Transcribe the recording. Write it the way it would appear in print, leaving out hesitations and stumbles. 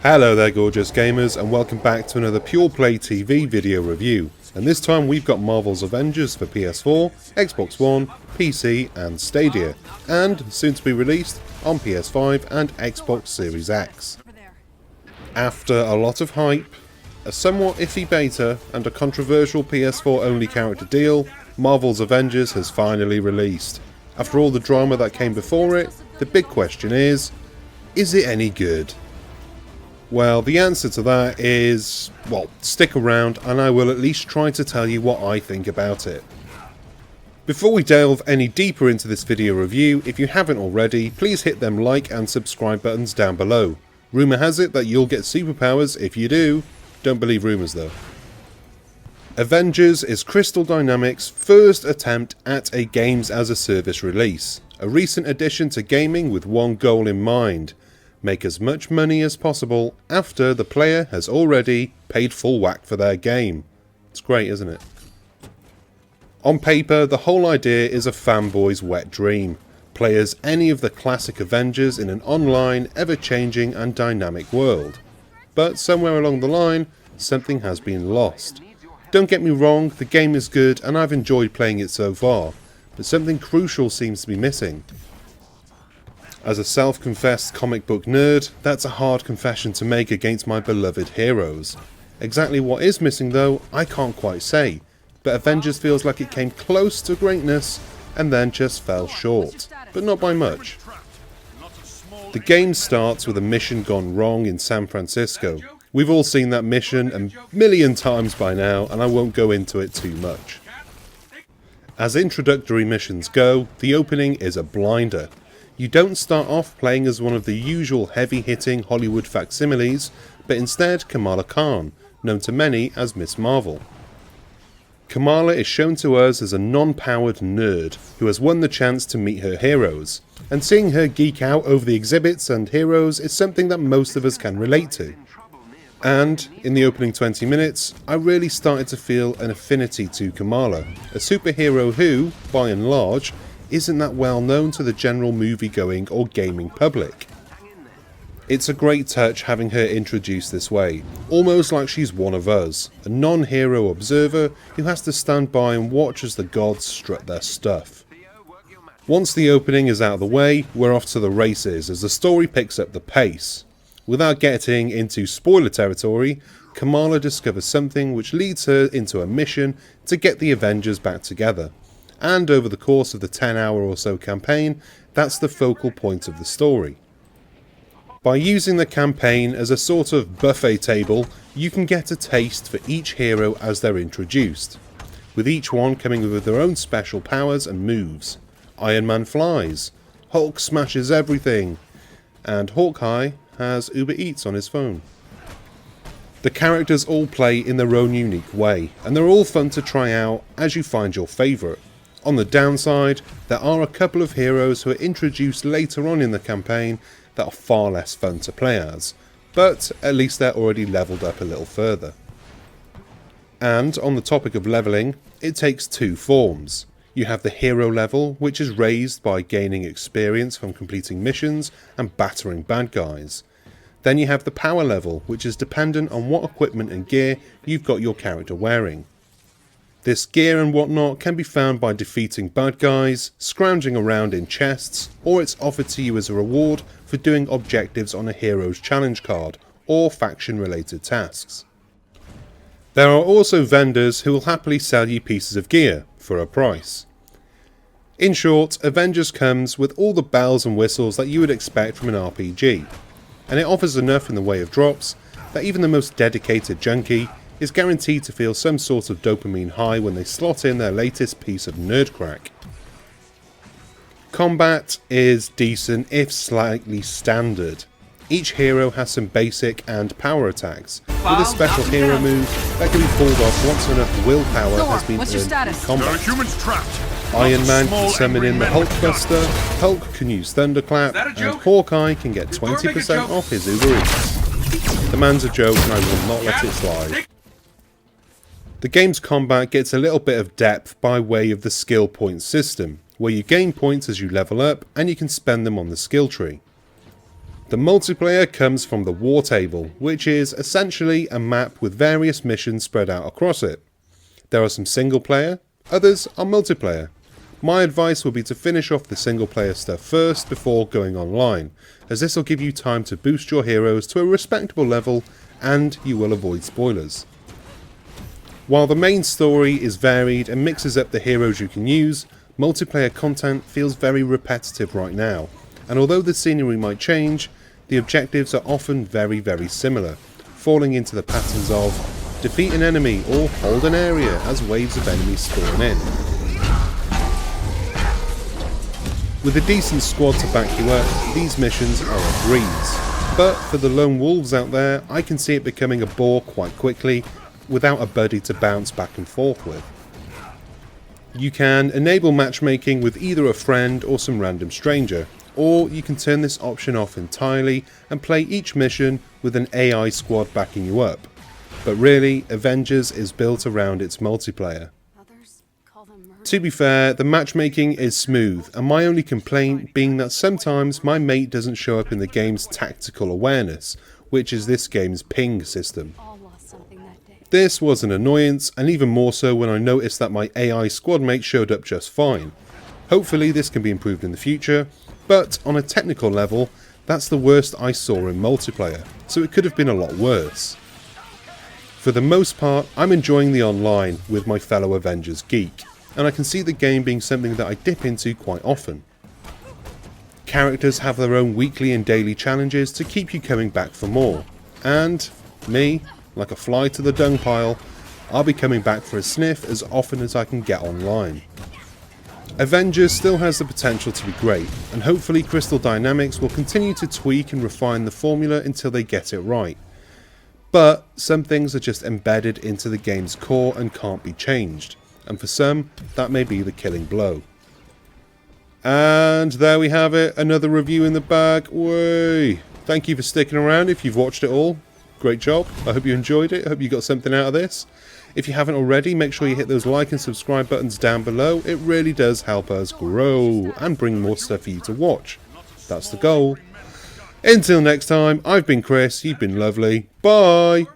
Hello there gorgeous gamers, and welcome back to another Pure Play TV video review. And this time we've got Marvel's Avengers for PS4, Xbox One, PC and Stadia, and soon to be released on PS5 and Xbox Series X. After a lot of hype, a somewhat iffy beta and a controversial PS4 only character deal, Marvel's Avengers has finally released. After all the drama that came before it, the big question is it any good? Well, the answer to that is, well, stick around and I will at least try to tell you what I think about it. Before we delve any deeper into this video review, if you haven't already, please hit them like and subscribe buttons down below. Rumour has it that you'll get superpowers if you do. Don't believe rumours though. Avengers is Crystal Dynamics' first attempt at a games as a service release, a recent addition to gaming with one goal in mind: make as much money as possible after the player has already paid full whack for their game. It's great, isn't it? On paper, the whole idea is a fanboy's wet dream. Play as any of the classic Avengers in an online, ever-changing and dynamic world. But somewhere along the line, something has been lost. Don't get me wrong, the game is good and I've enjoyed playing it so far, but something crucial seems to be missing. As a self-confessed comic book nerd, that's a hard confession to make against my beloved heroes. Exactly what is missing though, I can't quite say, but Avengers feels like it came close to greatness and then just fell short, but not by much. The game starts with a mission gone wrong in San Francisco. We've all seen that mission a million times by now and I won't go into it too much. As introductory missions go, the opening is a blinder. You don't start off playing as one of the usual heavy-hitting Hollywood facsimiles, but instead Kamala Khan, known to many as Miss Marvel. Kamala is shown to us as a non-powered nerd who has won the chance to meet her heroes, and seeing her geek out over the exhibits and heroes is something that most of us can relate to. And, in the opening 20 minutes, I really started to feel an affinity to Kamala, a superhero who, by and large, isn't that well known to the general movie-going or gaming public. It's a great touch having her introduced this way, almost like she's one of us, a non-hero observer who has to stand by and watch as the gods strut their stuff. Once the opening is out of the way, we're off to the races as the story picks up the pace. Without getting into spoiler territory, Kamala discovers something which leads her into a mission to get the Avengers back together. And over the course of the 10-hour or so campaign, that's the focal point of the story. By using the campaign as a sort of buffet table, you can get a taste for each hero as they're introduced, with each one coming with their own special powers and moves. Iron Man flies, Hulk smashes everything, and Hawkeye has Uber Eats on his phone. The characters all play in their own unique way, and they're all fun to try out as you find your favourite. On the downside, there are a couple of heroes who are introduced later on in the campaign that are far less fun to play as, but at least they're already leveled up a little further. And on the topic of leveling, it takes two forms. You have the hero level, which is raised by gaining experience from completing missions and battering bad guys. Then you have the power level, which is dependent on what equipment and gear you've got your character wearing. This gear and whatnot can be found by defeating bad guys, scrounging around in chests, or it's offered to you as a reward for doing objectives on a hero's challenge card, or faction related tasks. There are also vendors who will happily sell you pieces of gear, for a price. In short, Avengers comes with all the bells and whistles that you would expect from an RPG, and it offers enough in the way of drops that even the most dedicated junkie is guaranteed to feel some sort of dopamine high when they slot in their latest piece of nerd crack. Combat is decent if slightly standard. Each hero has some basic and power attacks, with a special hero move that can be pulled off once enough willpower has been earned in combat. Iron Man can summon in the Hulkbuster, Hulk can use Thunderclap, and Hawkeye can get 20% off his Uber Eats. The man's a joke and I will not let it slide. The game's combat gets a little bit of depth by way of the skill point system, where you gain points as you level up and you can spend them on the skill tree. The multiplayer comes from the War Table, which is essentially a map with various missions spread out across it. There are some single player, others are multiplayer. My advice would be to finish off the single player stuff first before going online, as this will give you time to boost your heroes to a respectable level and you will avoid spoilers. While the main story is varied and mixes up the heroes you can use, multiplayer content feels very repetitive right now, and although the scenery might change, the objectives are often very similar, falling into the patterns of defeat an enemy or hold an area as waves of enemies spawn in. With a decent squad to back you up, these missions are a breeze, but for the lone wolves out there, I can see it becoming a bore quite quickly without a buddy to bounce back and forth with. You can enable matchmaking with either a friend or some random stranger, or you can turn this option off entirely and play each mission with an AI squad backing you up. But really, Avengers is built around its multiplayer. To be fair, the matchmaking is smooth, and my only complaint being that sometimes my mate doesn't show up in the game's tactical awareness, which is this game's ping system. This was an annoyance, and even more so when I noticed that my AI squad mate showed up just fine. Hopefully this can be improved in the future, but on a technical level, that's the worst I saw in multiplayer, so it could have been a lot worse. For the most part, I'm enjoying the online with my fellow Avengers geek, and I can see the game being something that I dip into quite often. Characters have their own weekly and daily challenges to keep you coming back for more, and me, like a fly to the dung pile, I'll be coming back for a sniff as often as I can get online. Avengers still has the potential to be great, and hopefully Crystal Dynamics will continue to tweak and refine the formula until they get it right. But some things are just embedded into the game's core and can't be changed, and for some, that may be the killing blow. And there we have it, another review in the bag. Way! Thank you for sticking around if you've watched it all. Great job. I hope you enjoyed it. I hope you got something out of this. If you haven't already, make sure you hit those like and subscribe buttons down below. It really does help us grow and bring more stuff for you to watch. That's the goal. Until next time, I've been Chris, you've been lovely. Bye!